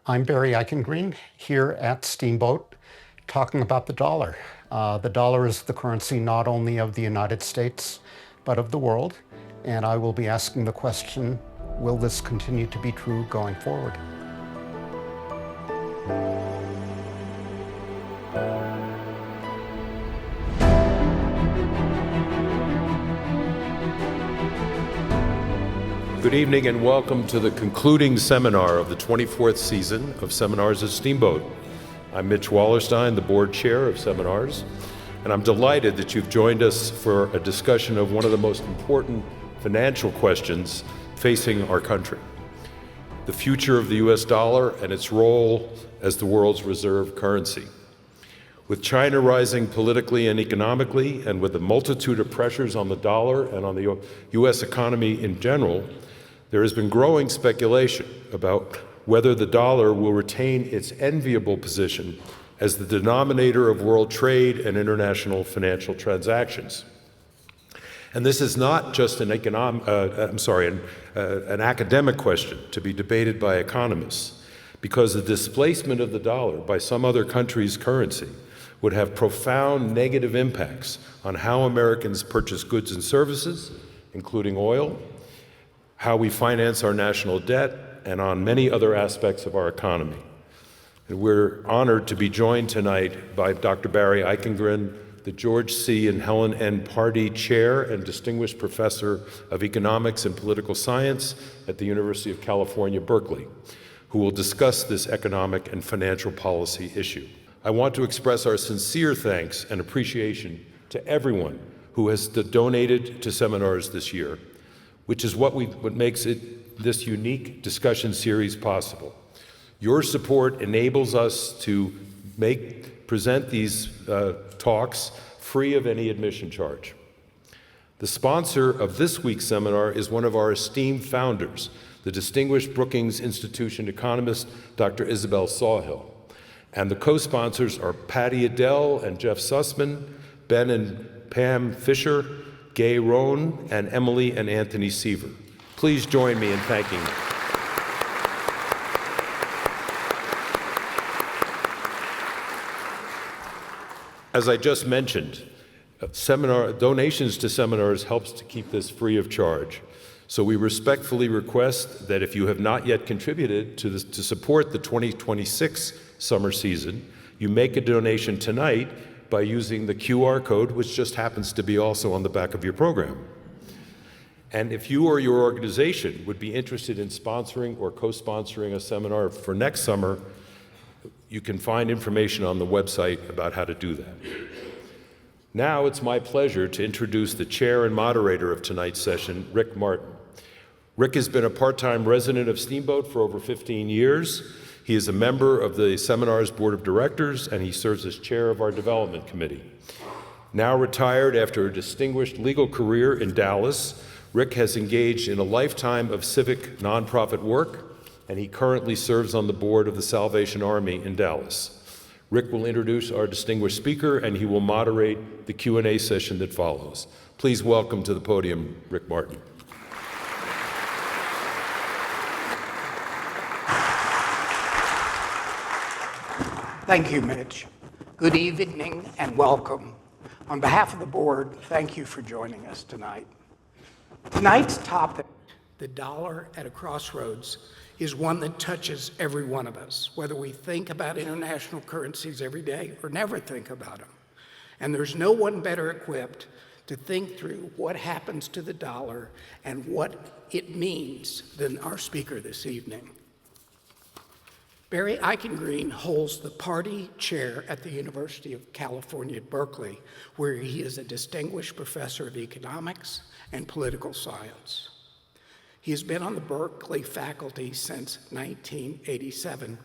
I'm Barry Eichengreen here at Steamboat talking about the dollar. The dollar is the currency not only of the United States, but of the world. And I will be asking the question, will this continue to be true going forward? Good evening and welcome to the concluding seminar of the 24th season of Seminars at Steamboat. I'm Mitch Wallerstein, the board chair of Seminars, and I'm delighted that you've joined us for a discussion of one of the most important financial questions facing our country: the future of the US dollar and its role as the world's reserve currency. With China rising politically and economically, and with a multitude of pressures on the dollar and on the US economy in general, there has been growing speculation about whether the dollar will retain its enviable position as the denominator of world trade and international financial transactions. And this is not just an academic question to be debated by economists, because the displacement of the dollar by some other country's currency would have profound negative impacts on how Americans purchase goods and services, including oil, how we finance our national debt, and on many other aspects of our economy. And we're honored to be joined tonight by Dr. Barry Eichengreen, the George C. and Helen N. Pardee Chair and Distinguished Professor of Economics and Political Science at the University of California, Berkeley, who will discuss this economic and financial policy issue. I want to express our sincere thanks and appreciation to everyone who has donated to seminars this year, which is what makes this unique discussion series possible. Your support enables us to present these talks free of any admission charge. The sponsor of this week's seminar is one of our esteemed founders, the distinguished Brookings Institution economist, Dr. Isabel Sawhill. And the co-sponsors are Pardee Helen and Jeff Sussman, Ben and Pam Fisher, Gay Rohn, and Emily and Anthony Seaver. Please join me in thanking them. As I just mentioned, donations to seminars helps to keep this free of charge. So we respectfully request that if you have not yet contributed to support the 2026 summer season, you make a donation tonight by using the QR code, which just happens to be also on the back of your program. And if you or your organization would be interested in sponsoring or co-sponsoring a seminar for next summer, you can find information on the website about how to do that. Now it's my pleasure to introduce the chair and moderator of tonight's session, Rick Martin. Rick has been a part-time resident of Steamboat for over 15 years. He is a member of the Seminars Board of Directors, and he serves as chair of our Development Committee. Now retired after a distinguished legal career in Dallas, Rick has engaged in a lifetime of civic nonprofit work, and he currently serves on the board of the Salvation Army in Dallas. Rick will introduce our distinguished speaker, and he will moderate the Q&A session that follows. Please welcome to the podium, Rick Martin. Thank you, Mitch. Good evening and welcome. On behalf of the board, thank you for joining us tonight. Tonight's topic, the dollar at a crossroads, is one that touches every one of us, whether we think about international currencies every day or never think about them. And there's no one better equipped to think through what happens to the dollar and what it means than our speaker this evening. Barry Eichengreen holds the Pardee Chair at the University of California, Berkeley, where he is a distinguished professor of economics and political science. He has been on the Berkeley faculty since 1987.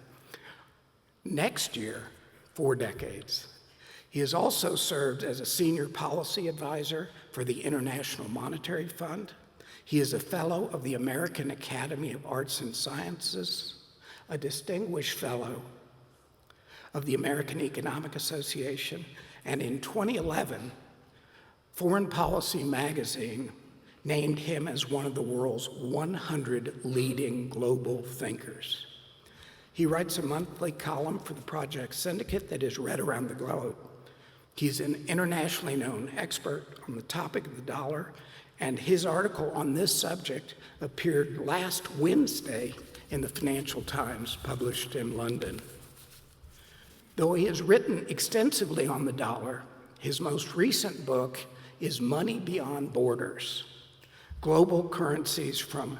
Next year, 4 decades. He has also served as a senior policy advisor for the International Monetary Fund. He is a fellow of the American Academy of Arts and Sciences, a distinguished fellow of the American Economic Association, and in 2011, Foreign Policy magazine named him as one of the world's 100 leading global thinkers. He writes a monthly column for the Project Syndicate that is read around the globe. He's an internationally known expert on the topic of the dollar, and his article on this subject appeared last Wednesday in the Financial Times, published in London. Though he has written extensively on the dollar, his most recent book is Money Beyond Borders: Global Currencies from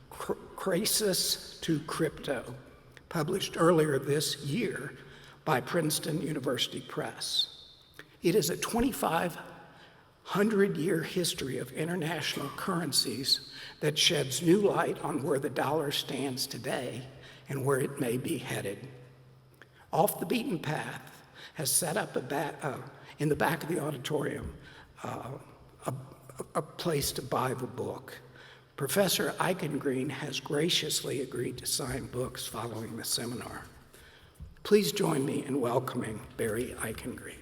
Croesus to Crypto, published earlier this year by Princeton University Press. It is a 2,500-year history of international currencies that sheds new light on where the dollar stands today and where it may be headed. Off the Beaten Path has set up in the back of the auditorium a place to buy the book. Professor Eichengreen has graciously agreed to sign books following the seminar. Please join me in welcoming Barry Eichengreen.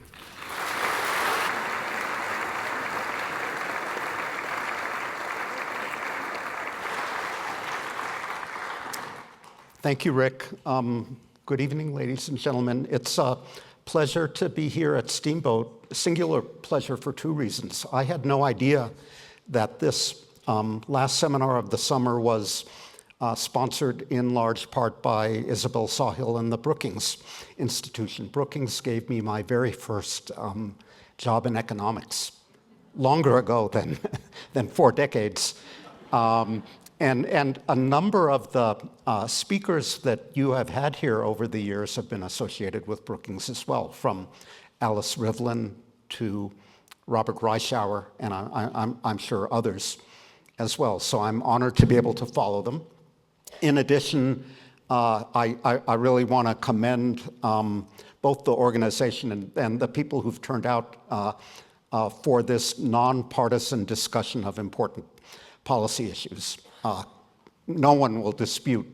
Thank you, Rick. Good evening, ladies and gentlemen. It's a pleasure to be here at Steamboat, a singular pleasure for two reasons. I had no idea that this last seminar of the summer was sponsored in large part by Isabel Sawhill and the Brookings Institution. Brookings gave me my very first job in economics, longer ago than 4 decades. And a number of the speakers that you have had here over the years have been associated with Brookings as well, from Alice Rivlin to Robert Reischauer, and I'm sure others as well. So I'm honored to be able to follow them. In addition, I really want to commend both the organization and the people who've turned out for this nonpartisan discussion of important policy issues. No one will dispute,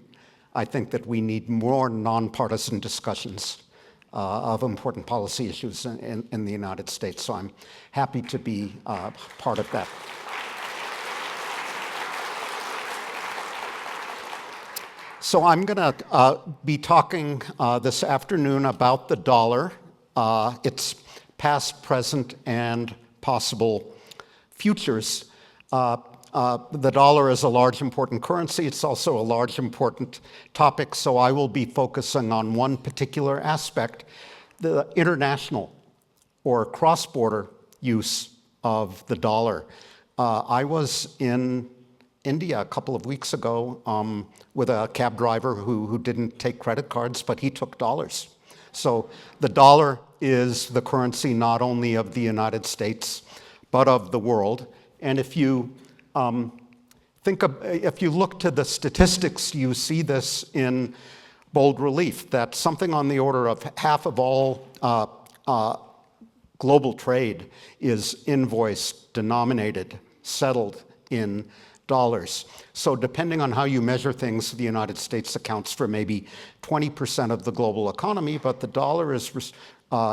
I think, that we need more nonpartisan discussions of important policy issues in the United States. So I'm happy to be part of that. So I'm going to be talking this afternoon about the dollar, its past, present, and possible futures. The dollar is a large, important currency. It's also a large, important topic, so I will be focusing on one particular aspect, the international or cross-border use of the dollar. I was in India a couple of weeks ago with a cab driver who didn't take credit cards, but he took dollars. So the dollar is the currency not only of the United States, but of the world. And if you if you look to the statistics, you see this in bold relief, that something on the order of half of all global trade is invoiced, denominated, settled in dollars. So depending on how you measure things, the United States accounts for maybe 20% of the global economy, but the dollar is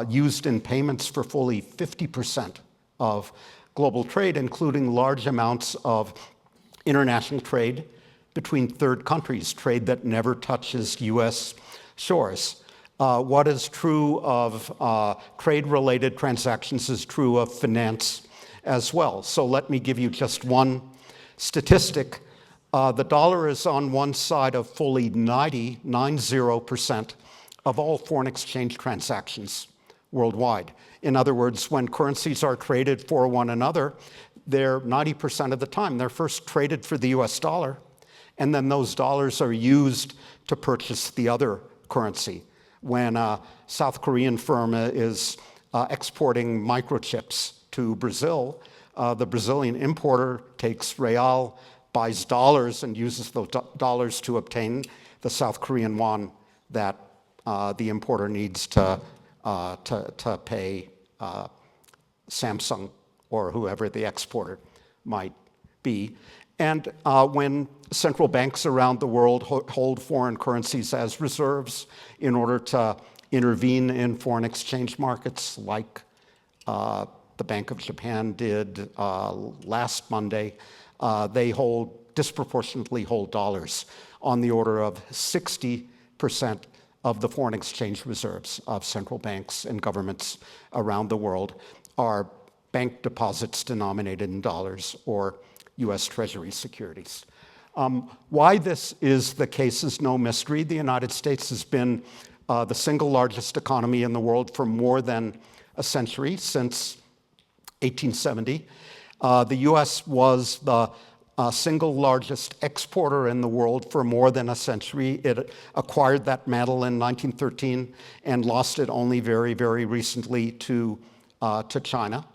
used in payments for fully 50% of global trade, including large amounts of international trade between third countries, trade that never touches U.S. shores. What is true of trade-related transactions is true of finance as well. So let me give you just one statistic. The dollar is on one side of fully 90% of all foreign exchange transactions worldwide. In other words, when currencies are traded for one another, they're 90% of the time, they're first traded for the US dollar, and then those dollars are used to purchase the other currency. When a South Korean firm is exporting microchips to Brazil, the Brazilian importer takes real, buys dollars, and uses those dollars to obtain the South Korean won that the importer needs to pay Samsung or whoever the exporter might be. And when central banks around the world hold foreign currencies as reserves in order to intervene in foreign exchange markets, like the Bank of Japan did last Monday, they disproportionately hold dollars on the order of 60% of the foreign exchange reserves of central banks and governments around the world are bank deposits denominated in dollars or U.S. Treasury securities. Why this is the case is no mystery. The United States has been the single largest economy in the world for more than a century, since 1870. The U.S. was the single largest exporter in the world for more than a century. It acquired that mantle in 1913 and lost it only very, very recently to China.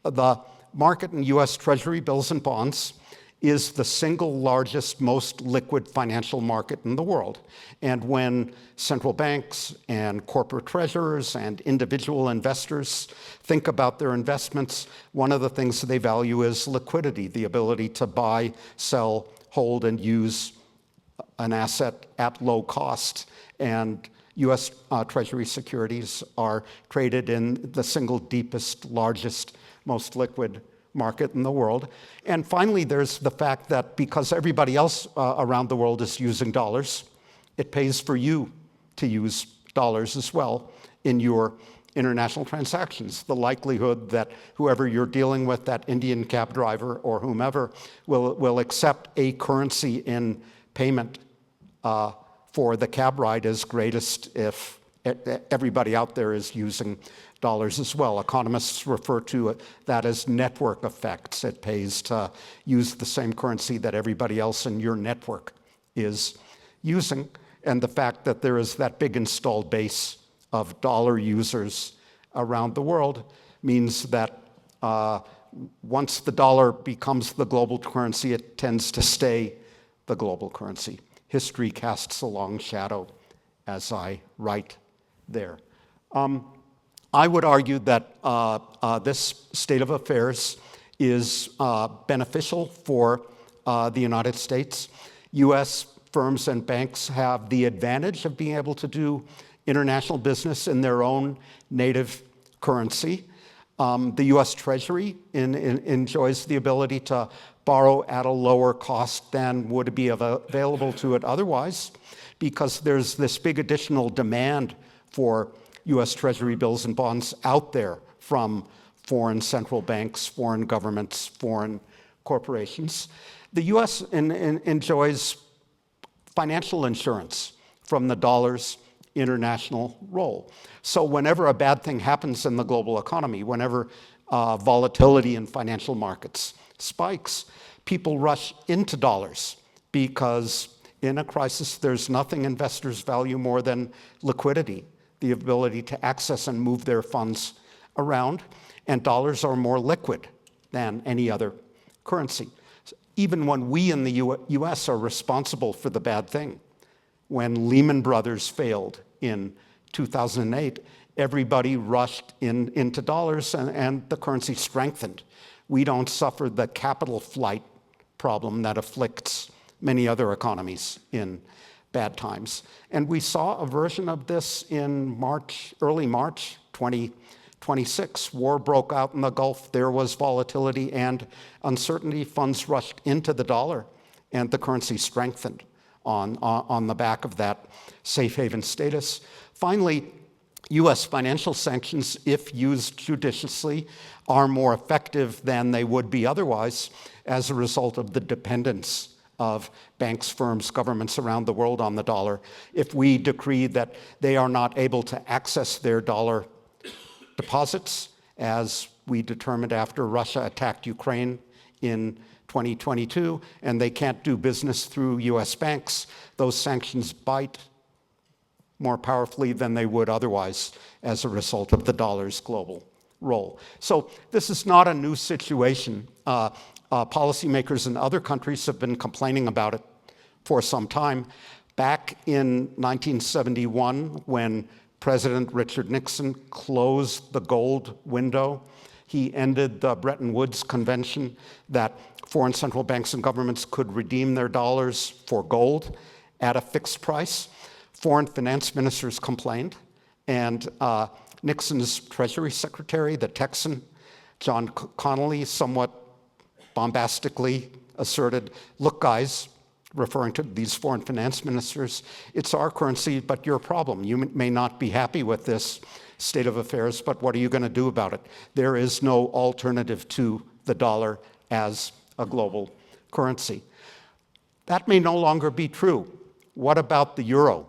The market in U.S. Treasury bills and bonds is the single largest, most liquid financial market in the world. And when central banks and corporate treasurers and individual investors think about their investments, one of the things they value is liquidity, the ability to buy, sell, hold, and use an asset at low cost. And U.S. Treasury securities are traded in the single deepest, largest, most liquid market in the world. And finally, there's the fact that because everybody else around the world is using dollars, it pays for you to use dollars as well in your international transactions. The likelihood that whoever you're dealing with, that Indian cab driver or whomever, will accept a currency in payment for the cab ride is greatest if everybody out there is using dollars as well. Economists refer to that as network effects. It pays to use the same currency that everybody else in your network is using. And the fact that there is that big installed base of dollar users around the world means that once the dollar becomes the global currency, it tends to stay the global currency. History casts a long shadow as I write there. I would argue that this state of affairs is beneficial for the United States. U.S. firms and banks have the advantage of being able to do international business in their own native currency. The U.S. Treasury enjoys the ability to borrow at a lower cost than would be available to it otherwise, because there's this big additional demand for U.S. Treasury bills and bonds out there from foreign central banks, foreign governments, foreign corporations. The U.S. enjoys financial insurance from the dollar's international role. So whenever a bad thing happens in the global economy, whenever volatility in financial markets spikes, people rush into dollars because in a crisis, there's nothing investors value more than liquidity, the ability to access and move their funds around, and dollars are more liquid than any other currency. Even when we in the US are responsible for the bad thing, when Lehman Brothers failed in 2008, everybody rushed into dollars and the currency strengthened. We don't suffer the capital flight problem that afflicts many other economies in bad times. And we saw a version of this in early March 2026. War broke out in the Gulf. There was volatility and uncertainty. Funds rushed into the dollar, and the currency strengthened on the back of that safe haven status. Finally, U.S. financial sanctions, if used judiciously, are more effective than they would be otherwise as a result of the dependence of banks, firms, governments around the world on the dollar. If we decree that they are not able to access their dollar deposits, as we determined after Russia attacked Ukraine in 2022, and they can't do business through U.S. banks, those sanctions bite more powerfully than they would otherwise as a result of the dollar's global role. So this is not a new situation. Policymakers in other countries have been complaining about it for some time. Back in 1971, when President Richard Nixon closed the gold window, he ended the Bretton Woods Convention that foreign central banks and governments could redeem their dollars for gold at a fixed price. Foreign finance ministers complained, and Nixon's Treasury Secretary, the Texan, John Connally, somewhat bombastically asserted, look, guys, referring to these foreign finance ministers, it's our currency, but your problem. You may not be happy with this state of affairs, but what are you going to do about it? There is no alternative to the dollar as a global currency. That may no longer be true. What about the euro,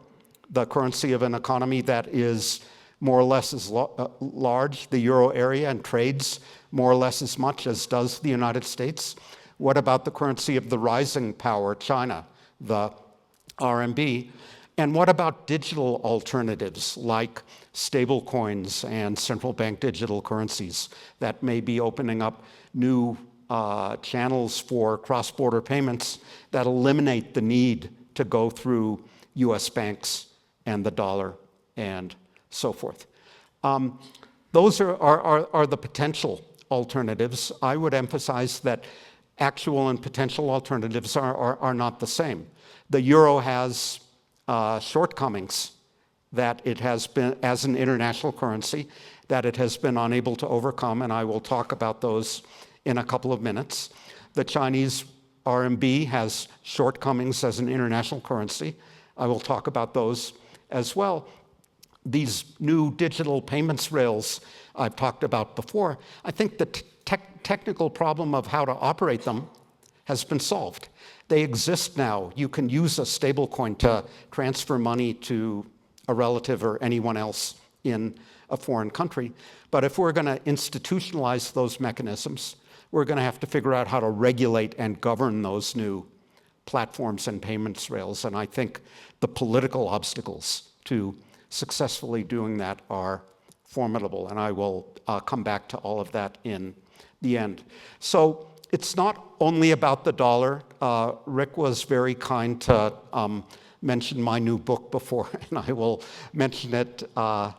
the currency of an economy that is more or less as large, the euro area, and trades more or less as much as does the United States? What about the currency of the rising power, China, the RMB? And what about digital alternatives like stable coins and central bank digital currencies that may be opening up new channels for cross-border payments that eliminate the need to go through US banks and the dollar and so forth? Those are the potential alternatives. I would emphasize that actual and potential alternatives are not the same. The euro has shortcomings that it has been, as an international currency, that it has been unable to overcome, and I will talk about those in a couple of minutes. The Chinese RMB has shortcomings as an international currency. I will talk about those as well. These new digital payments rails I've talked about before, I think the technical problem of how to operate them has been solved. They exist now. You can use a stablecoin to transfer money to a relative or anyone else in a foreign country. But if we're going to institutionalize those mechanisms, we're going to have to figure out how to regulate and govern those new platforms and payments rails. And I think the political obstacles to successfully doing that are formidable. And I will come back to all of that in the end. So it's not only about the dollar. Rick was very kind to mention my new book before, and I will mention it,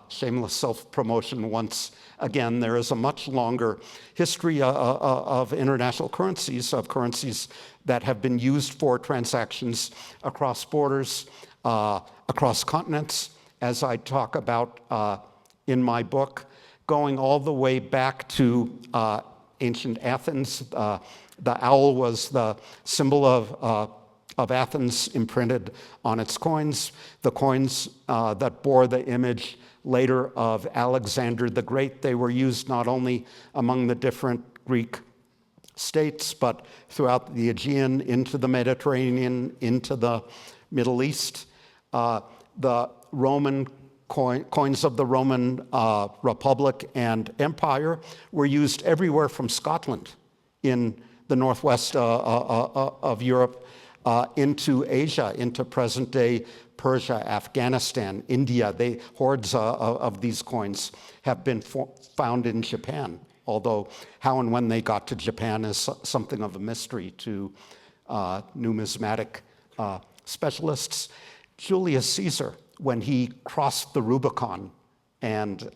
shameless self-promotion once again. There is a much longer history of international currencies, of currencies that have been used for transactions across borders, across continents, as I talk about in my book, going all the way back to ancient Athens. The owl was the symbol of Athens imprinted on its coins. The coins that bore the image later of Alexander the Great, they were used not only among the different Greek states, but throughout the Aegean, into the Mediterranean, into the Middle East. The Roman coins of the Roman Republic and Empire were used everywhere from Scotland in the northwest of Europe into Asia, into present-day Persia, Afghanistan, India. Hordes of these coins have been found in Japan, although how and when they got to Japan is something of a mystery to numismatic specialists. Julius Caesar, when he crossed the Rubicon and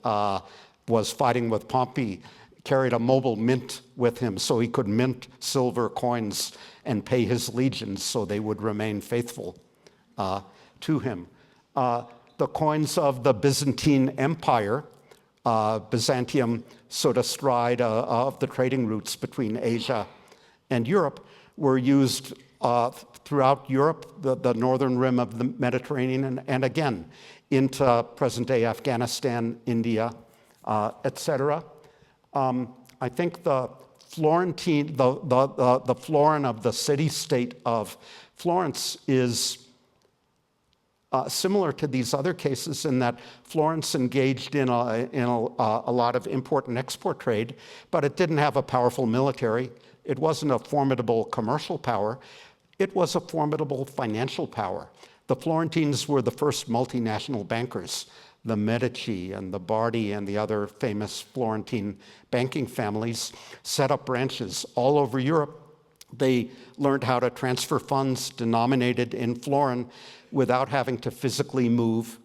was fighting with Pompey, carried a mobile mint with him so he could mint silver coins and pay his legions so they would remain faithful to him. The coins of the Byzantine Empire, Byzantium stood astride of the trading routes between Asia and Europe, were used throughout Europe, the northern rim of the Mediterranean, and again into present-day Afghanistan, India, etc. I think the Florentine, the florin of the city-state of Florence is similar to these other cases in that Florence engaged in a lot of import and export trade, but it didn't have a powerful military. It wasn't a formidable commercial power. It was a formidable financial power. The Florentines were the first multinational bankers. The Medici and the Pardee and the other famous Florentine banking families set up branches all over Europe. They learned how to transfer funds denominated in florin without having to physically move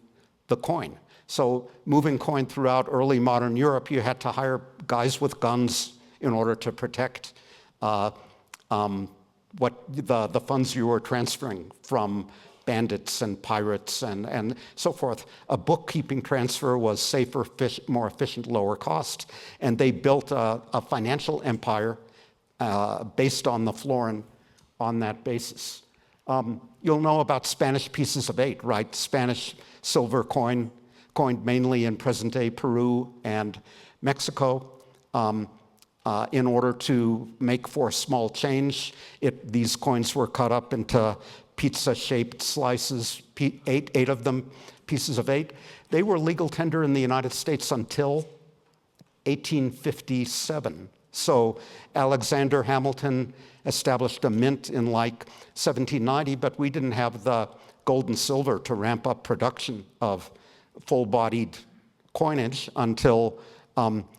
the coin. So moving coin throughout early modern Europe, you had to hire guys with guns in order to protect what the funds you were transferring from bandits and pirates and so forth. A bookkeeping transfer was safer, more efficient, lower cost, and they built a financial empire based on the florin on that basis. You'll know about Spanish pieces of 8, right? Spanish silver coined mainly in present-day Peru and Mexico. In order to make for small change, these coins were cut up into pizza-shaped slices, eight of them, pieces of 8. They were legal tender in the United States until 1857. So Alexander Hamilton established a mint in like 1790, but we didn't have the gold and silver to ramp up production of full-bodied coinage until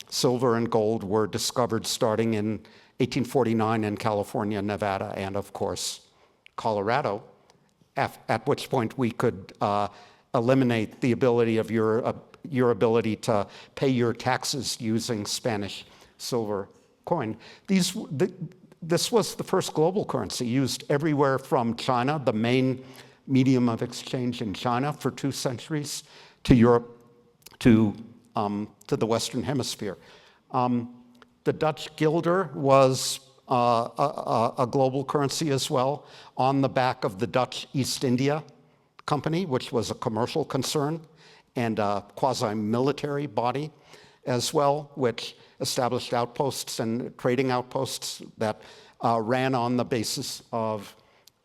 silver and gold were discovered starting in 1849 in California, Nevada, and of course, Colorado, at which point we could eliminate the ability of your ability to pay your taxes using Spanish silver coin. This was the first global currency used everywhere from China, the main medium of exchange in China for 2 centuries, to Europe, to the Western Hemisphere. The Dutch guilder was a global currency as well, on the back of the Dutch East India Company, which was a commercial concern and a quasi-military body as well, which established outposts and trading outposts that ran on the basis of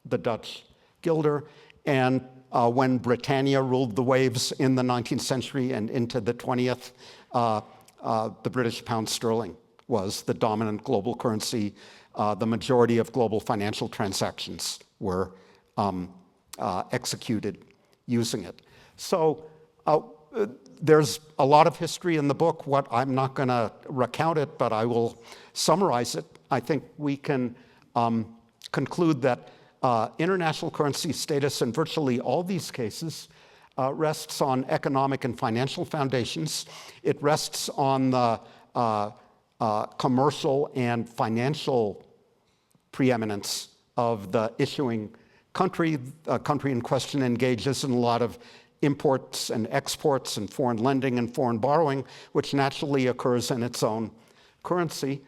the Dutch guilder. And when Britannia ruled the waves in the 19th century and into the 20th, the British pound sterling was the dominant global currency. The majority of global financial transactions were executed using it. So there's a lot of history in the book. I'm not going to recount it, but I will summarize it. I think we can conclude that international currency status in virtually all these cases rests on economic and financial foundations. It rests on the commercial and financial preeminence of the issuing country. The country in question engages in a lot of imports and exports and foreign lending and foreign borrowing, which naturally occurs in its own currency.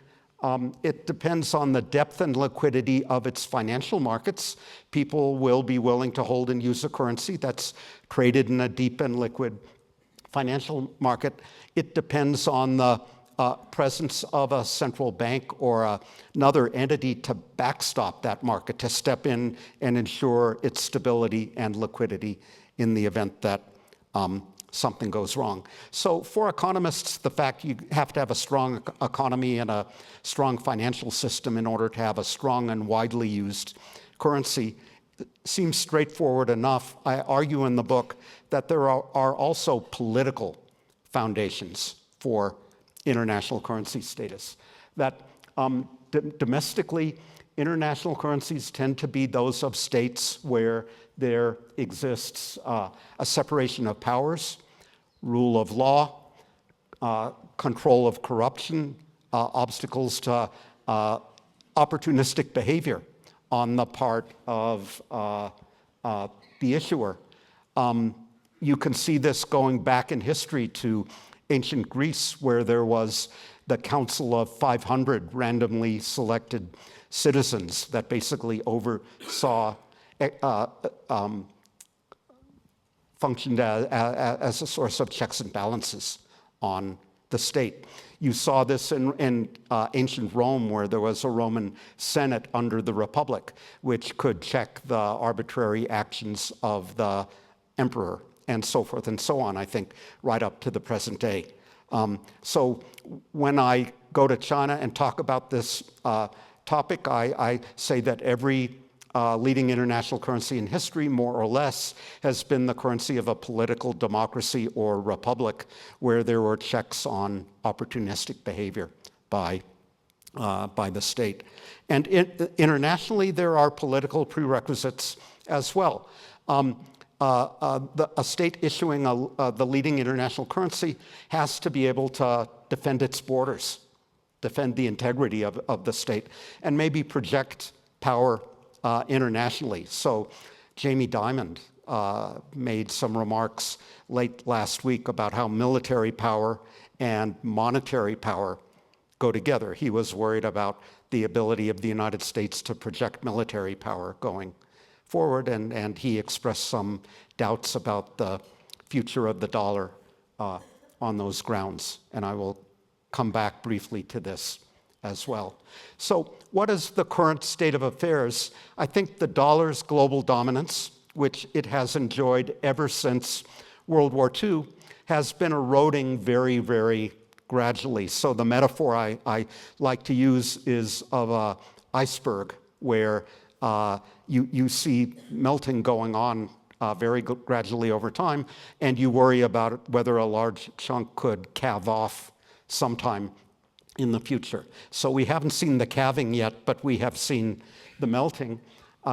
It depends on the depth and liquidity of its financial markets. People will be willing to hold and use a currency that's traded in a deep and liquid financial market. It depends on the presence of a central bank or another entity to backstop that market, to step in and ensure its stability and liquidity in the event that something goes wrong. So for economists, the fact you have to have a strong economy and a strong financial system in order to have a strong and widely used currency seems straightforward enough. I argue in the book that there are also political foundations for international currency status. That domestically, international currencies tend to be those of states where there exists a separation of powers, rule of law, control of corruption, obstacles to opportunistic behavior on the part of the issuer. You can see this going back in history to ancient Greece, where there was the Council of 500 randomly selected citizens that basically oversaw, functioned as a source of checks and balances on the state. You saw this in ancient Rome, where there was a Roman Senate under the Republic, which could check the arbitrary actions of the emperor, and so forth and so on, I think, right up to the present day. So when I go to China and talk about this topic, I say that every leading international currency in history, more or less, has been the currency of a political democracy or republic where there were checks on opportunistic behavior by the state. And internationally, there are political prerequisites as well. A state issuing the leading international currency has to be able to defend its borders, defend the integrity of the state, and maybe project power internationally. So Jamie Dimon made some remarks late last week about how military power and monetary power go together. He was worried about the ability of the United States to project military power going forward, and he expressed some doubts about the future of the dollar on those grounds, and I will come back briefly to this as well. So what is the current state of affairs? I think the dollar's global dominance, which it has enjoyed ever since World War II, has been eroding very, very gradually. So the metaphor I like to use is of an iceberg, where you see melting going on very gradually over time, and you worry about whether a large chunk could calve off sometime in the future. So we haven't seen the calving yet, but we have seen the melting.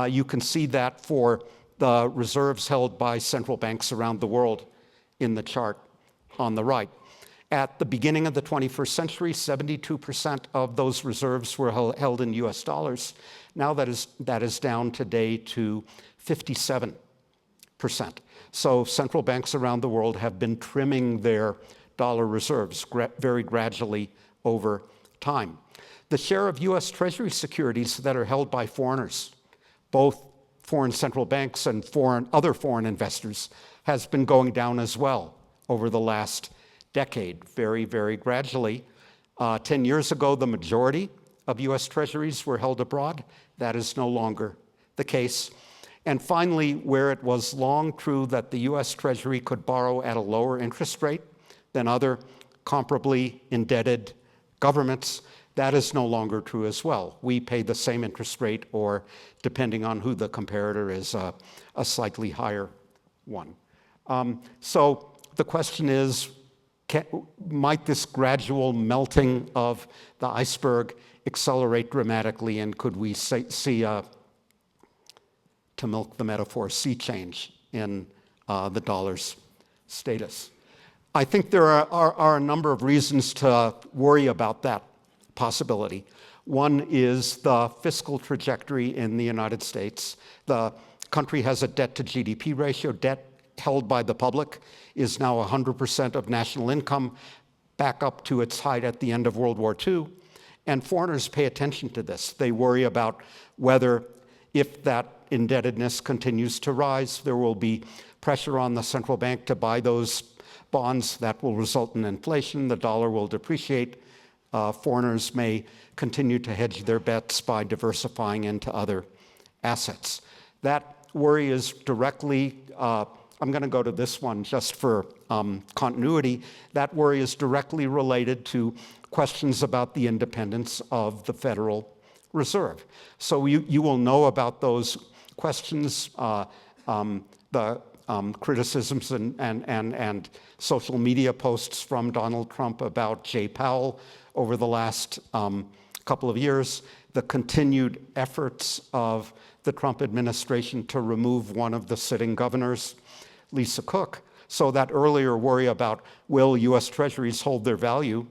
You can see that for the reserves held by central banks around the world in the chart on the right. At the beginning of the 21st century, 72% of those reserves were held in US dollars. Now that is down today to 57%. So central banks around the world have been trimming their dollar reserves very gradually over time. The share of US Treasury securities that are held by foreigners, both foreign central banks and other foreign investors, has been going down as well over the last decade, very, very gradually. 10 years ago, the majority of US Treasuries were held abroad. That is no longer the case. And finally, where it was long true that the US Treasury could borrow at a lower interest rate than other comparably indebted governments, that is no longer true as well. We pay the same interest rate, or depending on who the comparator is, a slightly higher one. So the question is, might this gradual melting of the iceberg accelerate dramatically, and could we see to milk the metaphor, sea change in the dollar's status? I think there are a number of reasons to worry about that possibility. One is the fiscal trajectory in the United States. The country has a debt to GDP ratio. Debt held by the public is now 100% of national income, back up to its height at the end of World War II. And foreigners pay attention to this. They worry about whether, if that indebtedness continues to rise, there will be pressure on the central bank to buy those bonds. That will result in inflation. The dollar will depreciate. Foreigners may continue to hedge their bets by diversifying into other assets. That worry is directly, I'm going to go to this one just for continuity. That worry is directly related to questions about the independence of the Federal Reserve. So you will know about those questions, the criticisms and social media posts from Donald Trump about Jay Powell over the last couple of years, the continued efforts of the Trump administration to remove one of the sitting governors, Lisa Cook. So that earlier worry about will US Treasuries hold their value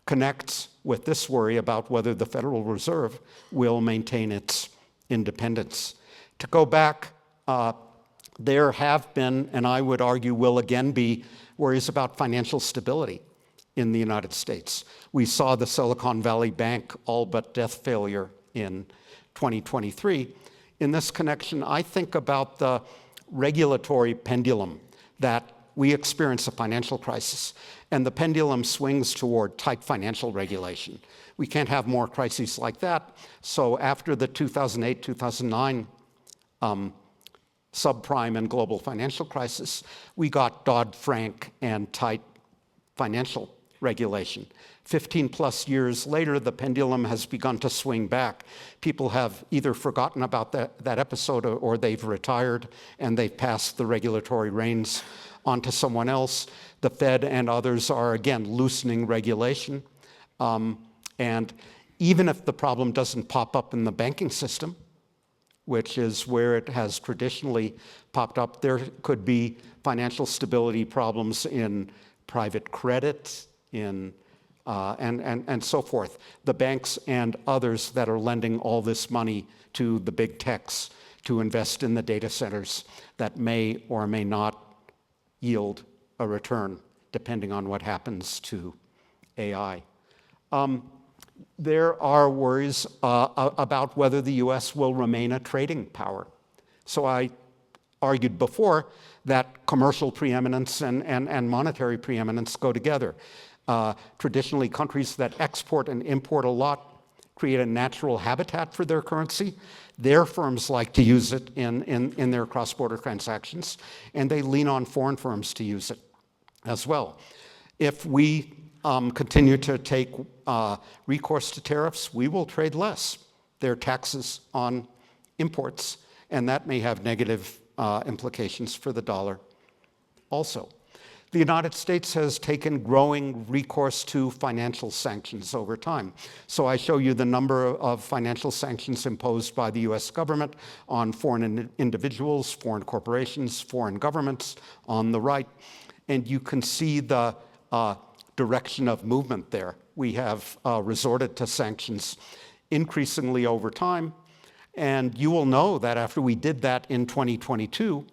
connects with this worry about whether the Federal Reserve will maintain its independence. To go back, there have been, and I would argue will again be, worries about financial stability in the United States. We saw the Silicon Valley Bank all but death failure in 2023. In this connection, I think about the regulatory pendulum that we experience a financial crisis, and the pendulum swings toward tight financial regulation. We can't have more crises like that. So after the 2008-2009 subprime and global financial crisis, we got Dodd-Frank and tight financial regulation. 15 plus years later, the pendulum has begun to swing back. People have either forgotten about that episode, or they've retired and they've passed the regulatory reins onto someone else. The Fed and others are again loosening regulation. And even if the problem doesn't pop up in the banking system, which is where it has traditionally popped up, there could be financial stability problems in private credit, and so forth. The banks and others that are lending all this money to the big techs to invest in the data centers that may or may not yield a return, depending on what happens to AI. There are worries about whether the US will remain a trading power So I argued before that commercial preeminence and monetary preeminence go together. Traditionally, countries that export and import a lot create a natural habitat for their currency. Their firms like to use it in their cross-border transactions, and they lean on foreign firms to use it as well. If we continue to take recourse to tariffs, we will trade less. There are taxes on imports, and that may have negative implications for the dollar also. The United States has taken growing recourse to financial sanctions over time. So I show you the number of financial sanctions imposed by the US government on foreign individuals, foreign corporations, foreign governments on the right. And you can see the direction of movement there. We have resorted to sanctions increasingly over time. And you will know that after we did that in 2022,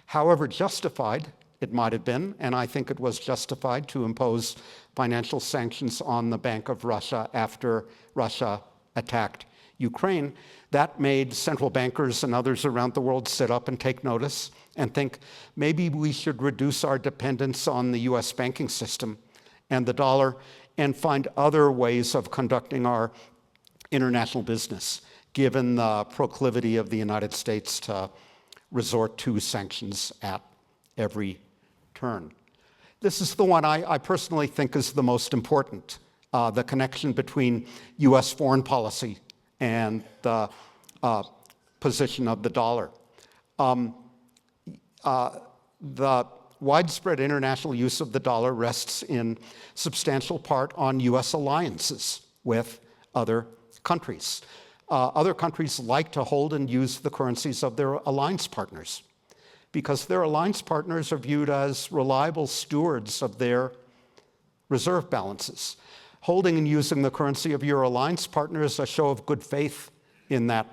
however justified it might have been, and I think it was justified to impose financial sanctions on the Bank of Russia after Russia attacked Ukraine, that made central bankers and others around the world sit up and take notice and think, maybe we should reduce our dependence on the US banking system and the dollar and find other ways of conducting our international business, given the proclivity of the United States to resort to sanctions at every turn. This is the one I personally think is the most important, the connection between US foreign policy and the position of the dollar. The widespread international use of the dollar rests in substantial part on US alliances with other countries. Other countries like to hold and use the currencies of their alliance partners because their alliance partners are viewed as reliable stewards of their reserve balances. Holding and using the currency of your alliance partner is a show of good faith in that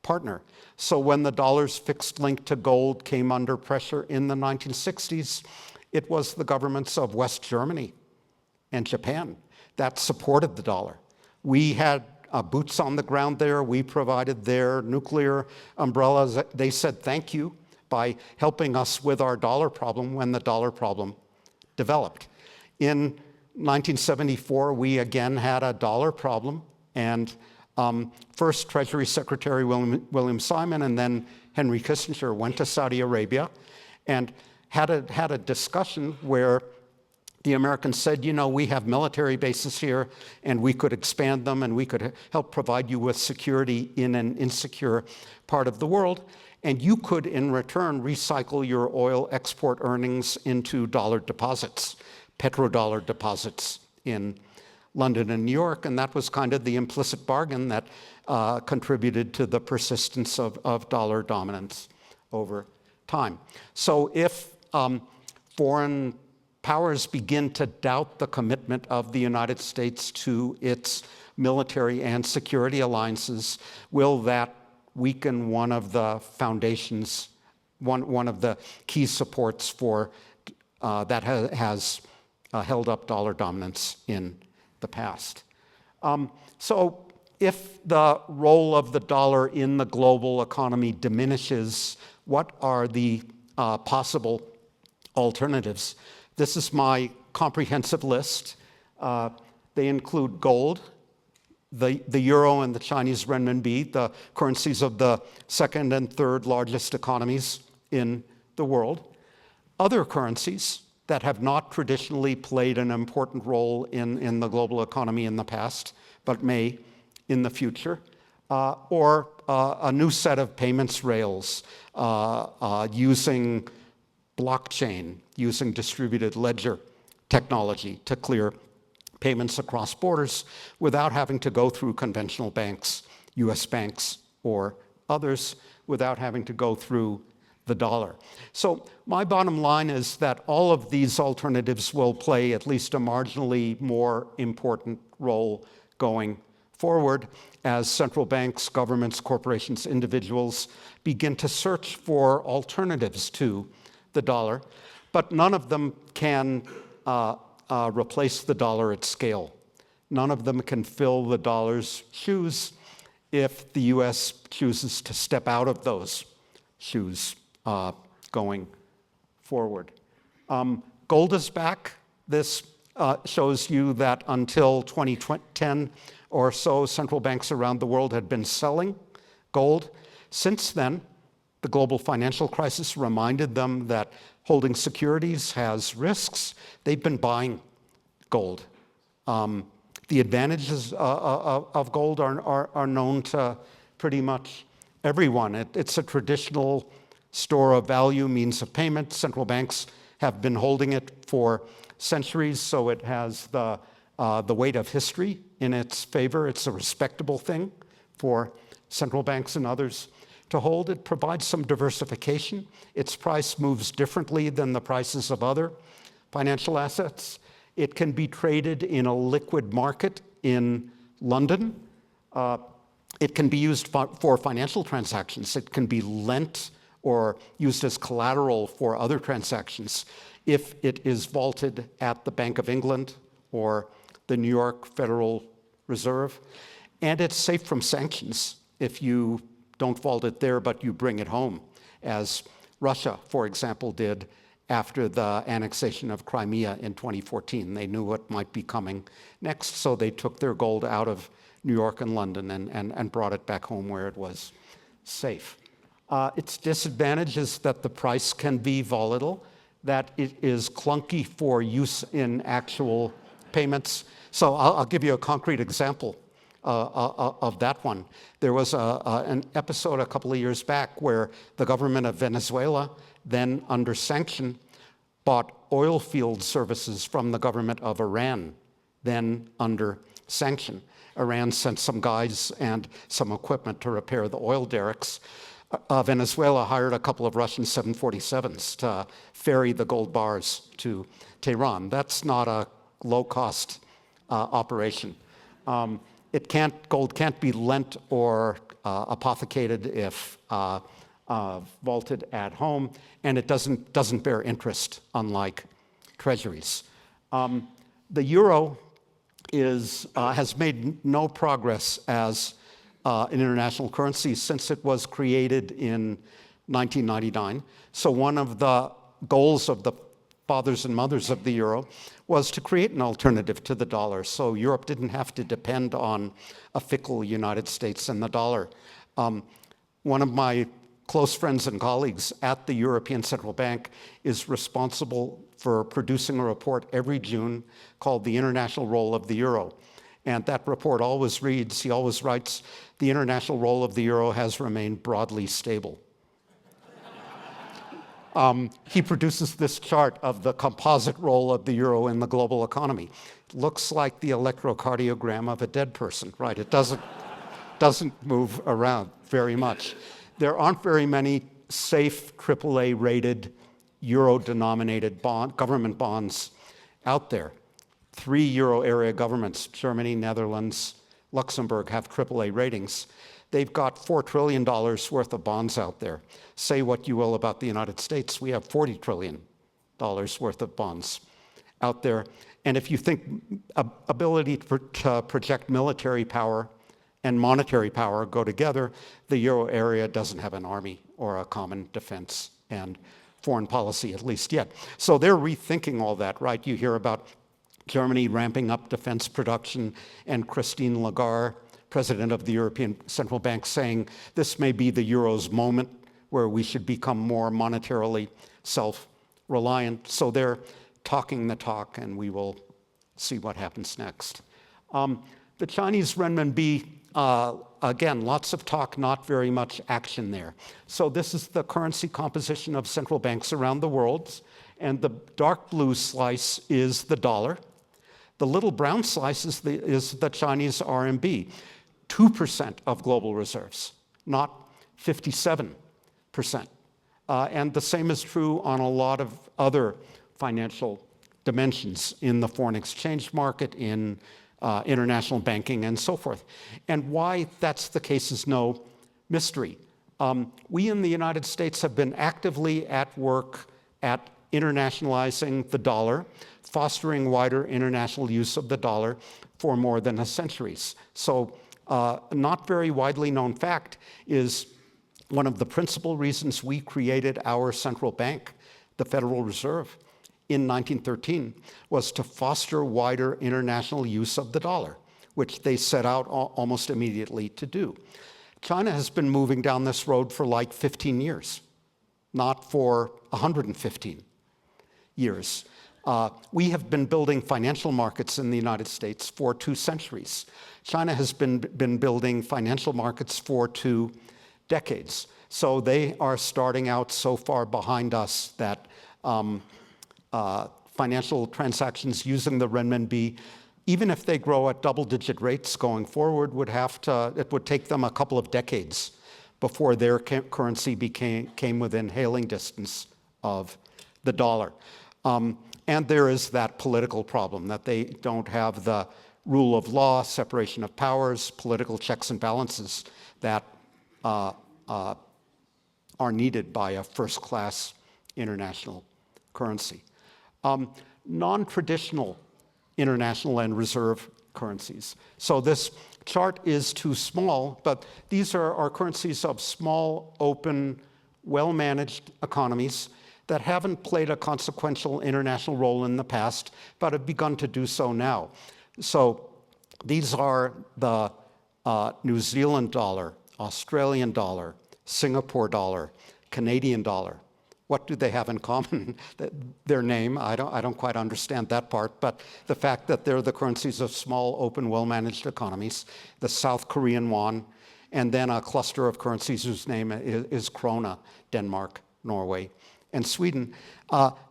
partner. So when the dollar's fixed link to gold came under pressure in the 1960s, it was the governments of West Germany and Japan that supported the dollar. We had boots on the ground there. We provided their nuclear umbrellas. They said thank you by helping us with our dollar problem when the dollar problem developed. In 1974, we again had a dollar problem, and first Treasury Secretary William Simon and then Henry Kissinger went to Saudi Arabia and had a discussion where the Americans said, you know, we have military bases here and we could expand them and we could help provide you with security in an insecure part of the world. And you could, in return, recycle your oil export earnings into dollar deposits, petrodollar deposits in London and New York. And that was kind of the implicit bargain that contributed to the persistence of dollar dominance over time. So if foreign powers begin to doubt the commitment of the United States to its military and security alliances, will that weaken one of the foundations, one of the key supports for that has held up dollar dominance in the past? So if the role of the dollar in the global economy diminishes, what are the possible alternatives? This is my comprehensive list. They include gold, the euro and the Chinese renminbi, the currencies of the second and third largest economies in the world. Other currencies that have not traditionally played an important role in the global economy in the past, but may in the future, or a new set of payments rails using blockchain, using distributed ledger technology to clear payments across borders without having to go through conventional banks, US banks, or others, without having to go through the dollar. So my bottom line is that all of these alternatives will play at least a marginally more important role going forward as central banks, governments, corporations, individuals begin to search for alternatives to the dollar, but none of them can replace the dollar at scale. None of them can fill the dollar's shoes if the US chooses to step out of those shoes going forward. Gold is back. This shows you that until 2010 or so, central banks around the world had been selling gold. Since then, the global financial crisis reminded them that holding securities has risks. They've been buying gold. The advantages of gold are known to pretty much everyone. It's a traditional store of value, means of payment. Central banks have been holding it for centuries, so it has the weight of history in its favor. It's a respectable thing for central banks and others to hold. It provides some diversification. Its price moves differently than the prices of other financial assets. It can be traded in a liquid market in London. It can be used for financial transactions. It can be lent or used as collateral for other transactions if it is vaulted at the Bank of England or the New York Federal Reserve. And it's safe from sanctions if you don't vault it there, but you bring it home, as Russia, for example, did after the annexation of Crimea in 2014. They knew what might be coming next, so they took their gold out of New York and London and brought it back home where it was safe. Its disadvantage is that the price can be volatile, that it is clunky for use in actual payments. So I'll give you a concrete example of that one. There was an episode a couple of years back where the government of Venezuela, then under sanction, bought oil field services from the government of Iran, then under sanction. Iran sent some guys and some equipment to repair the oil derricks. Venezuela hired a couple of Russian 747s to ferry the gold bars to Tehran. That's not a low-cost operation. Gold can't be lent or apothecated if vaulted at home, and it doesn't bear interest, unlike treasuries. The euro has made no progress as an international currency since it was created in 1999. So one of the goals of the fathers and mothers of the euro was to create an alternative to the dollar, so Europe didn't have to depend on a fickle United States and the dollar. One of my close friends and colleagues at the European Central Bank is responsible for producing a report every June called The International Role of the Euro. And that report always reads, he always writes, the international role of the euro has remained broadly stable. He produces this chart of the composite role of the euro in the global economy. It looks like the electrocardiogram of a dead person, right? It doesn't move around very much. There aren't very many safe AAA-rated euro-denominated government bonds out there. 3 euro area governments, Germany, Netherlands, Luxembourg, have AAA ratings. They've got $4 trillion worth of bonds out there. Say what you will about the United States, we have $40 trillion worth of bonds out there. And if you think ability to project military power and monetary power go together, the euro area doesn't have an army or a common defense and foreign policy, at least yet. So they're rethinking all that, right? You hear about Germany ramping up defense production, and Christine Lagarde, president of the European Central Bank, saying this may be the euro's moment where we should become more monetarily self-reliant. So they're talking the talk, and we will see what happens next. The Chinese renminbi, again, lots of talk, not very much action there. So this is the currency composition of central banks around the world, and the dark blue slice is the dollar. The little brown slice is the Chinese RMB, 2% of global reserves, not 57%. And the same is true on a lot of other financial dimensions in the foreign exchange market, in international banking, and so forth. And why that's the case is no mystery. We in the United States have been actively at work at internationalizing the dollar, fostering wider international use of the dollar for more than a century. So not very widely known fact is one of the principal reasons we created our central bank, the Federal Reserve, in 1913 was to foster wider international use of the dollar, which they set out almost immediately to do. China has been moving down this road for like 15 years, not for 115 years. We have been building financial markets in the United States for 2 centuries. China has been building financial markets for 2 decades. So they are starting out so far behind us that financial transactions using the renminbi, even if they grow at double-digit rates going forward, it would take them a couple of decades before their currency came within hailing distance of the dollar. And there is that political problem that they don't have the rule of law, separation of powers, political checks and balances that are needed by a first-class international currency. Non-traditional international and reserve currencies. So this chart is too small, but these are currencies of small, open, well-managed economies that haven't played a consequential international role in the past, but have begun to do so now. So these are the New Zealand dollar, Australian dollar, Singapore dollar, Canadian dollar. What do they have in common? Their name, I don't quite understand that part, but the fact that they're the currencies of small, open, well-managed economies, the South Korean won, and then a cluster of currencies whose name is krona, Denmark, Norway, and Sweden.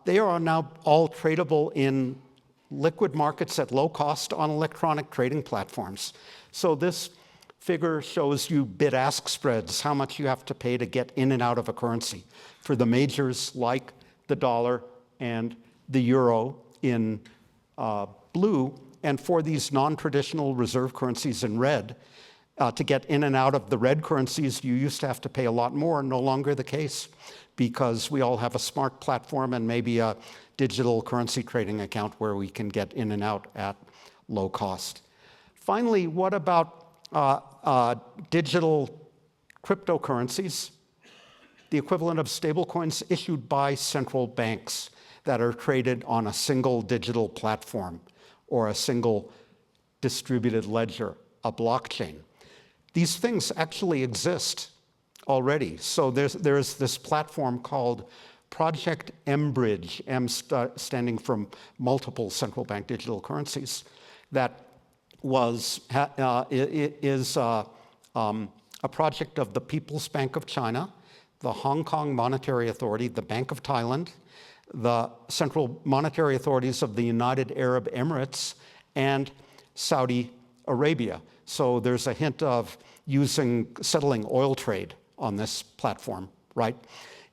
They are now all tradable in liquid markets at low cost on electronic trading platforms. So this figure shows you bid-ask spreads, how much you have to pay to get in and out of a currency. For the majors like the dollar and the euro in blue, and for these non-traditional reserve currencies in red, to get in and out of the red currencies, you used to have to pay a lot more, no longer the case, because we all have a smart platform and maybe a digital currency trading account where we can get in and out at low cost. Finally, what about digital cryptocurrencies, the equivalent of stablecoins issued by central banks that are traded on a single digital platform or a single distributed ledger, a blockchain? These things actually exist already. So there's this platform called Project mBridge, M standing for multiple central bank digital currencies, that is a project of the People's Bank of China, the Hong Kong Monetary Authority, the Bank of Thailand, the central monetary authorities of the United Arab Emirates, and Saudi Arabia. So there's a hint of settling oil trade on this platform, right?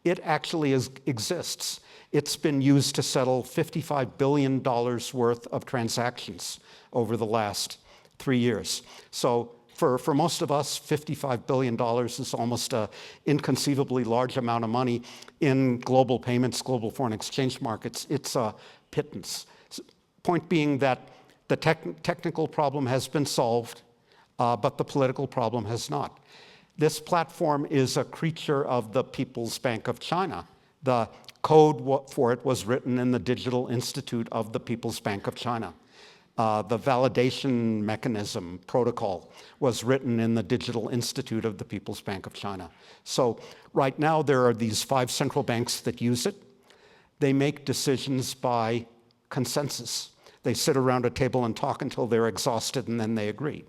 It actually exists. It's been used to settle $55 billion worth of transactions over the last 3 years. So for most of us, $55 billion is almost an inconceivably large amount of money. In global payments, global foreign exchange markets, it's a pittance. Point being that the technical problem has been solved, but the political problem has not. This platform is a creature of the People's Bank of China. The code for it was written in the Digital Institute of the People's Bank of China. The validation mechanism protocol was written in the Digital Institute of the People's Bank of China. So right now there are these 5 central banks that use it. They make decisions by consensus. They sit around a table and talk until they're exhausted and then they agree.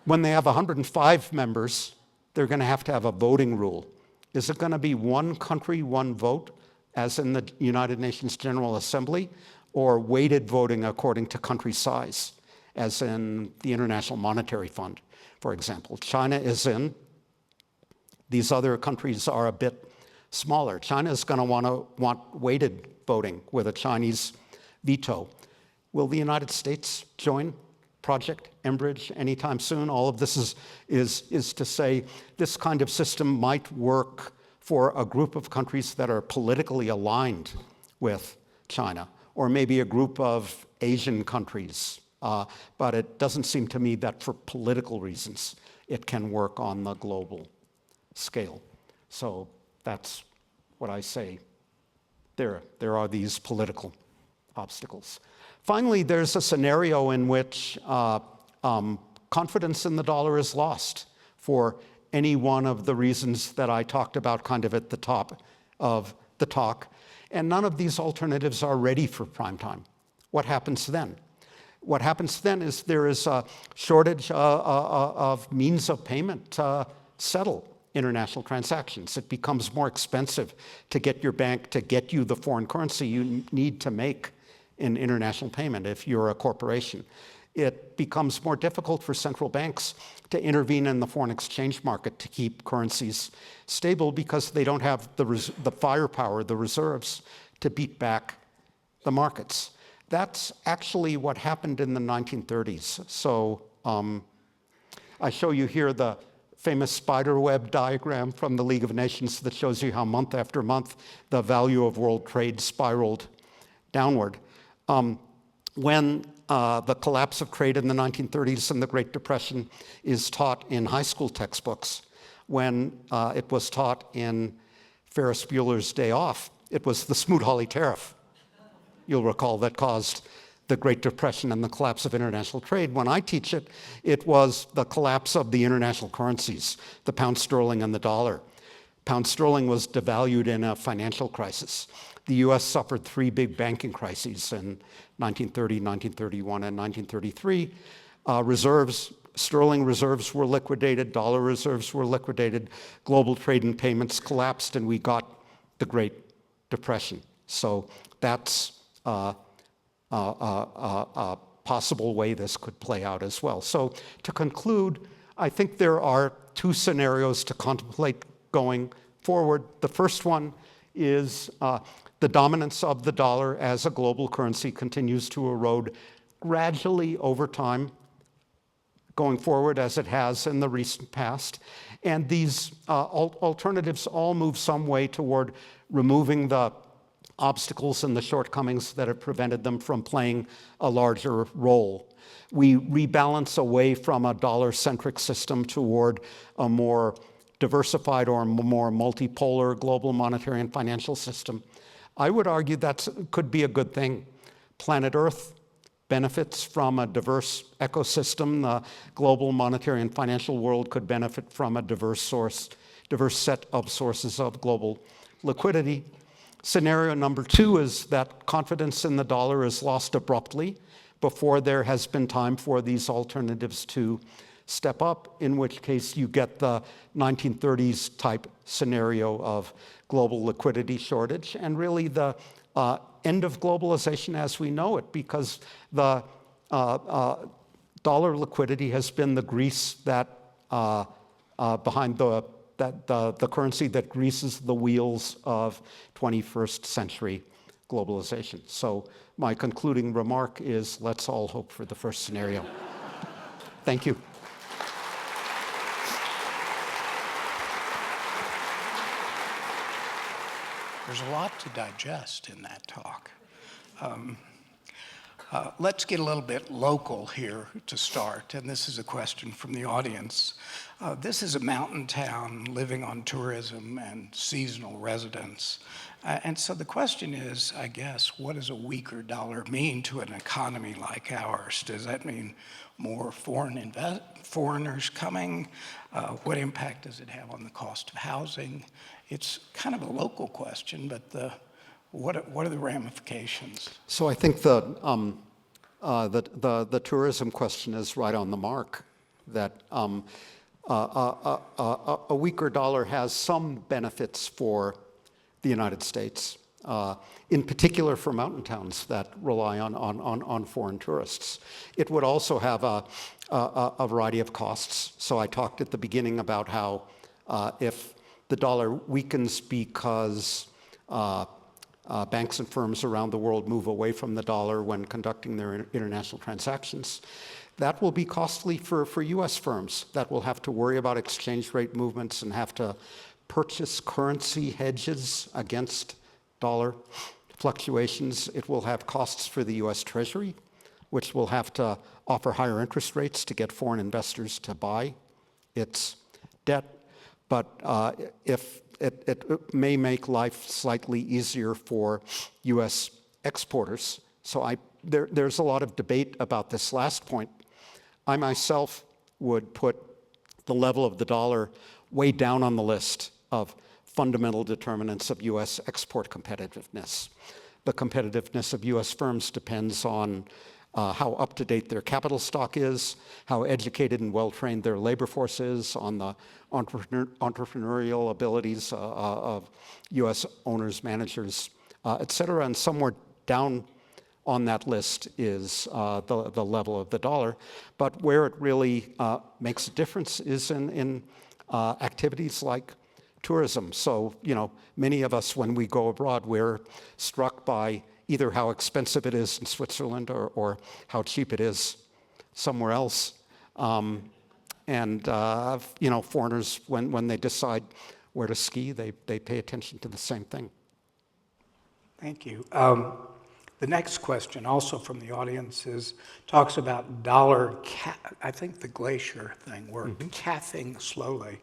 When they have 105 members, they're going to have a voting rule. Is it going to be one country, one vote, as in the United Nations General Assembly, or weighted voting according to country size, as in the International Monetary Fund, for example? China is in. These other countries are a bit smaller. China is going to want weighted voting with a Chinese veto. Will the United States join Project mBridge anytime soon? All of this is to say this kind of system might work for a group of countries that are politically aligned with China, or maybe a group of Asian countries. But it doesn't seem to me that for political reasons it can work on the global scale. So that's what I say. There are these political obstacles. Finally, there's a scenario in which confidence in the dollar is lost for any one of the reasons that I talked about kind of at the top of the talk. And none of these alternatives are ready for prime time. What happens then? What happens then is there is a shortage of means of payment to settle international transactions. It becomes more expensive to get your bank to get you the foreign currency you need to make an international payment if you're a corporation. It becomes more difficult for central banks to intervene in the foreign exchange market to keep currencies stable because they don't have the firepower, the reserves, to beat back the markets. That's actually what happened in the 1930s. So I show you here the famous spider web diagram from the League of Nations that shows you how month after month the value of world trade spiraled downward. When the collapse of trade in the 1930s and the Great Depression is taught in high school textbooks, when it was taught in Ferris Bueller's Day Off, it was the Smoot-Hawley tariff, you'll recall, that caused the Great Depression and the collapse of international trade. When I teach it, it was the collapse of the international currencies, the pound sterling and the dollar. Pound sterling was devalued in a financial crisis. The US suffered 3 big banking crises in 1930, 1931, and 1933. Sterling reserves were liquidated, dollar reserves were liquidated, global trade and payments collapsed, and we got the Great Depression. So that's a possible way this could play out as well. So to conclude, I think there are 2 scenarios to contemplate going forward. The first one is the dominance of the dollar as a global currency continues to erode gradually over time, going forward as it has in the recent past. And these alternatives all move some way toward removing the obstacles and the shortcomings that have prevented them from playing a larger role. We rebalance away from a dollar-centric system toward a more diversified or more multipolar global monetary and financial system. I would argue that could be a good thing. Planet Earth benefits from a diverse ecosystem. The global monetary and financial world could benefit from a diverse set of sources of global liquidity. Scenario number 2 is that confidence in the dollar is lost abruptly before there has been time for these alternatives to step up, in which case you get the 1930s type scenario of global liquidity shortage and really the end of globalization as we know it, because the dollar liquidity has been the grease that behind the currency that greases the wheels of 21st century globalization. So my concluding remark is, let's all hope for the first scenario. Thank you. There's a lot to digest in that talk. Let's get a little bit local here to start, and this is a question from the audience. This is a mountain town living on tourism and seasonal residents. And so the question is, I guess, what does a weaker dollar mean to an economy like ours? Does that mean more foreigners coming? What impact does it have on the cost of housing? It's kind of a local question, but what are the ramifications? So I think the tourism question is right on the mark, that a weaker dollar has some benefits for the United States, in particular for mountain towns that rely on foreign tourists. It would also have a variety of costs. So I talked at the beginning about how if the dollar weakens because banks and firms around the world move away from the dollar when conducting their international transactions, that will be costly for US firms that will have to worry about exchange rate movements and have to purchase currency hedges against dollar fluctuations. It will have costs for the US Treasury, which will have to offer higher interest rates to get foreign investors to buy its debt. but if it may make life slightly easier for U.S. exporters. So there's a lot of debate about this last point. I myself would put the level of the dollar way down on the list of fundamental determinants of U.S. export competitiveness. The competitiveness of U.S. firms depends on how up-to-date their capital stock is, how educated and well-trained their labor force is, on the entrepreneurial abilities of U.S. owners, managers, et cetera. And somewhere down on that list is the level of the dollar. But where it really makes a difference is in activities like tourism. So, many of us, when we go abroad, we're struck by either how expensive it is in Switzerland or how cheap it is somewhere else. Foreigners, when they decide where to ski, they pay attention to the same thing. Thank you. The next question, also from the audience, talks about dollar, I think the glacier thing worked, calving slowly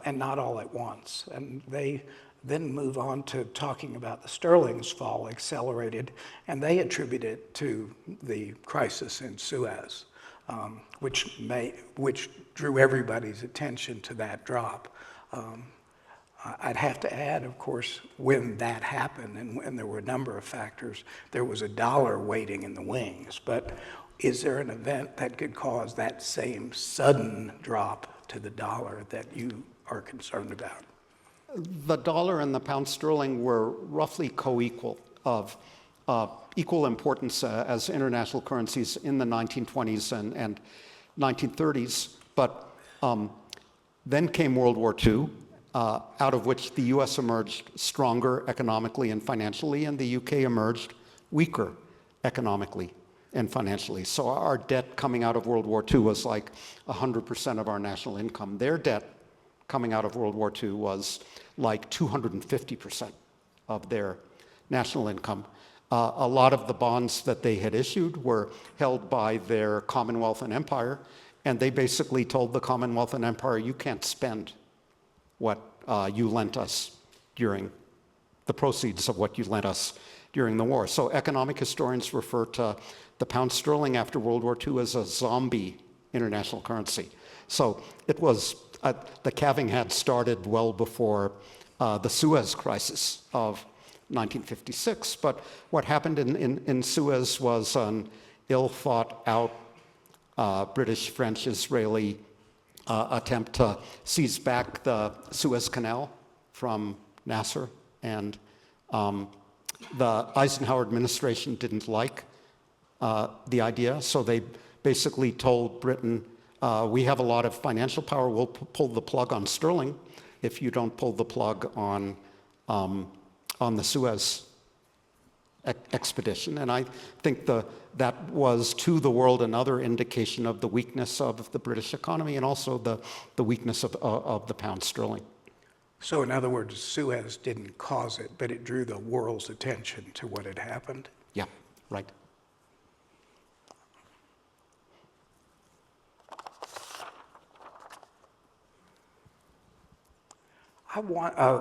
and not all at once. And they then move on to talking about the sterling's fall accelerated, and they attribute it to the crisis in Suez, which drew everybody's attention to that drop. I'd have to add, of course, when that happened, and there were a number of factors, there was a dollar waiting in the wings. But is there an event that could cause that same sudden drop to the dollar that you are concerned about? The dollar and the pound sterling were roughly co-equal, of equal importance as international currencies in the 1920s and 1930s. But then came World War II, out of which the US emerged stronger economically and financially, and the UK emerged weaker economically and financially. So our debt coming out of World War II was like 100% of our national income. Their debt coming out of World War II was like 250% of their national income. A lot of the bonds that they had issued were held by their Commonwealth and Empire, and they basically told the Commonwealth and Empire, you can't spend what you lent us during the proceeds of what you lent us during the war. So economic historians refer to the pound sterling after World War II as a zombie international currency. So it was, the calving had started well before the Suez crisis of 1956. But what happened in Suez was an ill-thought-out British, French, Israeli attempt to seize back the Suez Canal from Nasser. And the Eisenhower administration didn't like the idea, so they basically told Britain, we have a lot of financial power, we'll pull the plug on sterling if you don't pull the plug on the Suez expedition. And I think that was to the world another indication of the weakness of the British economy and also the weakness of the pound sterling. So in other words, Suez didn't cause it, but it drew the world's attention to what had happened? Yeah, right.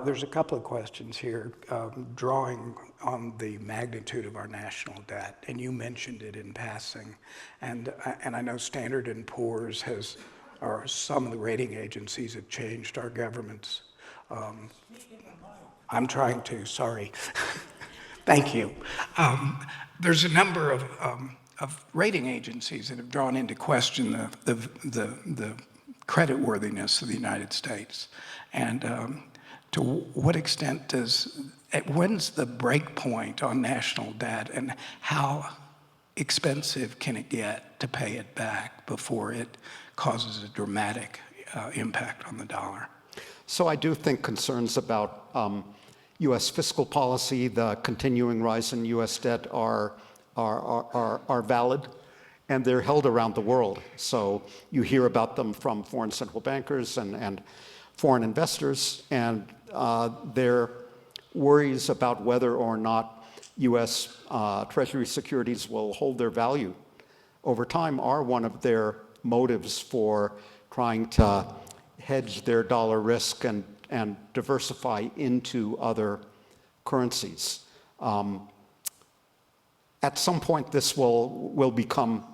There's a couple of questions here drawing on the magnitude of our national debt, and you mentioned it in passing. And I know Standard & Poor's or some of the rating agencies have changed our government's. I'm trying to, sorry. Thank you. There's a number of rating agencies that have drawn into question the creditworthiness of the United States. And to what extent when's the break point on national debt, and how expensive can it get to pay it back before it causes a dramatic impact on the dollar? So I do think concerns about U.S. fiscal policy, the continuing rise in U.S. debt are valid, and they're held around the world. So you hear about them from foreign central bankers and foreign investors, and their worries about whether or not U.S. Treasury securities will hold their value over time are one of their motives for trying to hedge their dollar risk and diversify into other currencies. At some point, this will become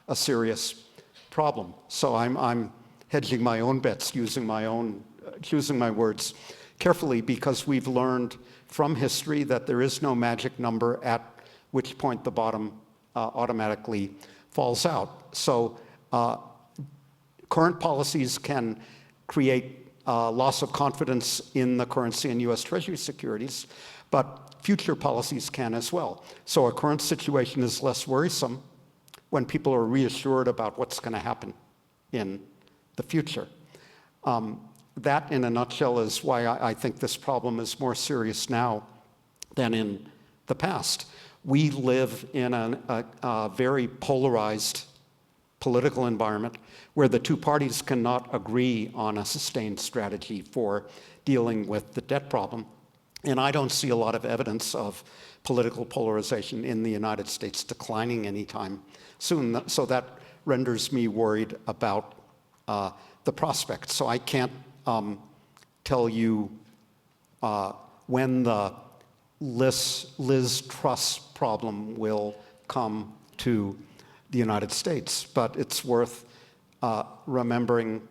a serious problem. So I'm hedging my own bets, choosing my words carefully, because we've learned from history that there is no magic number at which point the bottom automatically falls out. So current policies can create loss of confidence in the currency and US Treasury securities, but future policies can as well. So a current situation is less worrisome when people are reassured about what's going to happen in the future. That, in a nutshell, is why I think this problem is more serious now than in the past. We live in a very polarized political environment where the two parties cannot agree on a sustained strategy for dealing with the debt problem. And I don't see a lot of evidence of political polarization in the United States declining anytime soon. So that renders me worried about the prospects. So I can't tell you when the Liz Truss problem will come to the United States, but it's worth remembering.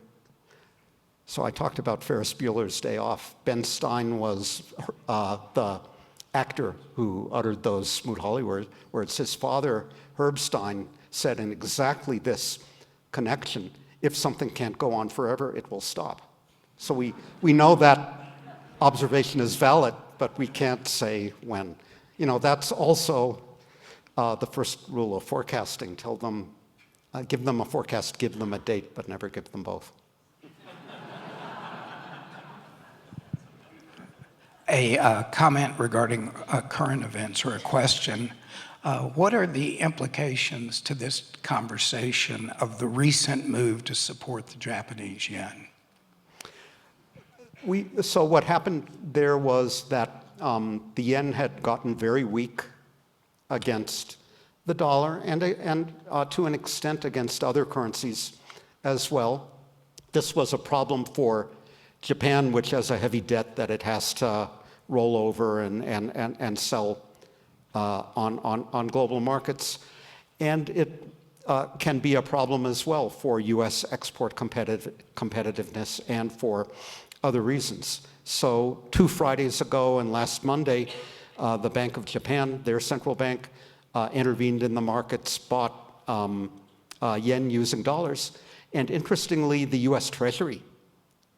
So I talked about Ferris Bueller's Day Off. Ben Stein was the actor who uttered those Smoot-Hawley words. His father, Herb Stein, said in exactly this connection, if something can't go on forever, it will stop. So we know that observation is valid, but we can't say when. That's also the first rule of forecasting. Tell them, give them a forecast, give them a date, but never give them both. A comment regarding current events, or a question. What are the implications to this conversation of the recent move to support the Japanese yen? So what happened there was that the yen had gotten very weak against the dollar and to an extent against other currencies as well. This was a problem for Japan, which has a heavy debt that it has to roll over and sell on global markets. And it can be a problem as well for US export competitiveness and for other reasons. So 2 Fridays ago and last Monday, the Bank of Japan, their central bank, intervened in the markets, bought yen using dollars. And interestingly, the US Treasury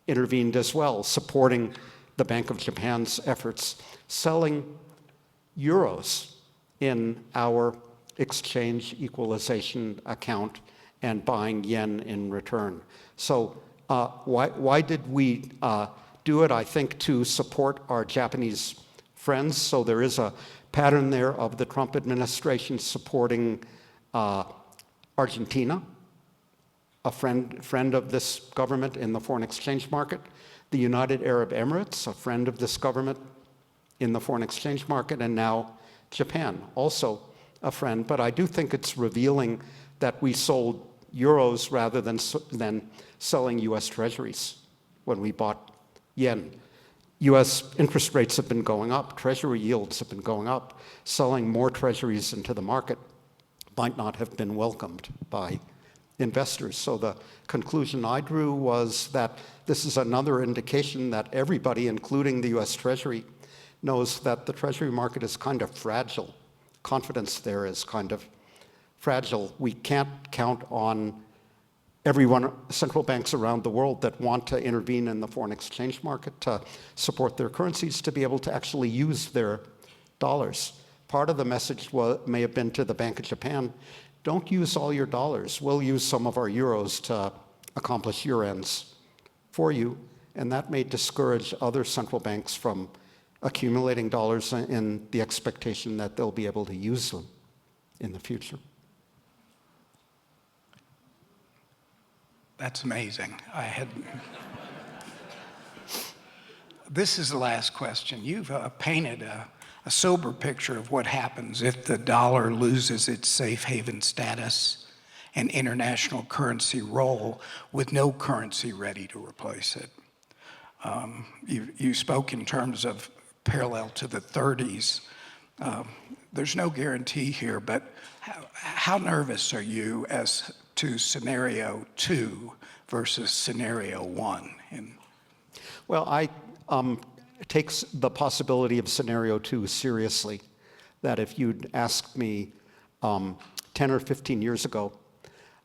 intervened as well, supporting the Bank of Japan's efforts, selling euros in our exchange equalization account and buying yen in return. So why did we do it? I think to support our Japanese friends. So there is a pattern there of the Trump administration supporting Argentina, a friend of this government in the foreign exchange market, the United Arab Emirates, a friend of this government in the foreign exchange market, and now Japan, also a friend. But I do think it's revealing that we sold euros rather than selling US treasuries when we bought yen. US interest rates have been going up, treasury yields have been going up. Selling more treasuries into the market might not have been welcomed by investors. So the conclusion I drew was that this is another indication that everybody, including the US Treasury, knows that the Treasury market is kind of fragile. Confidence there is kind of fragile. We can't count on everyone, central banks around the world that want to intervene in the foreign exchange market to support their currencies to be able to actually use their dollars. Part of the message may have been to the Bank of Japan, don't use all your dollars. We'll use some of our euros to accomplish your ends for you. And that may discourage other central banks from accumulating dollars in the expectation that they'll be able to use them in the future. That's amazing. This is the last question. You've painted a sober picture of what happens if the dollar loses its safe haven status an international currency role with no currency ready to replace it. You spoke in terms of parallel to the 30s. There's no guarantee here, but how nervous are you as to scenario 2 versus scenario 1? Well, I take the possibility of scenario 2 seriously. That if you'd asked me 10 or 15 years ago,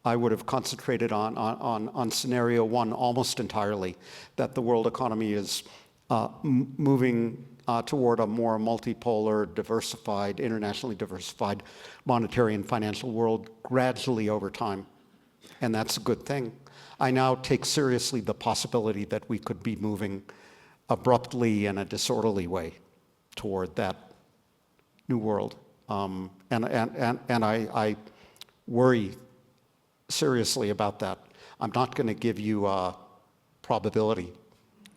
I would have concentrated on scenario 1 almost entirely, that the world economy is moving toward a more multipolar, diversified, internationally diversified monetary and financial world gradually over time. And that's a good thing. I now take seriously the possibility that we could be moving abruptly in a disorderly way toward that new world. And I worry seriously about that. I'm not going to give you a probability.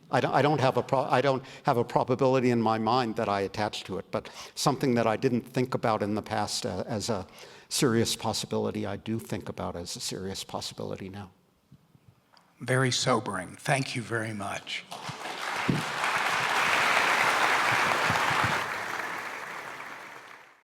I don't have a probability in my mind that I attach to it, but something that I didn't think about in the past as a serious possibility, I do think about as a serious possibility now. Very sobering. Thank you very much.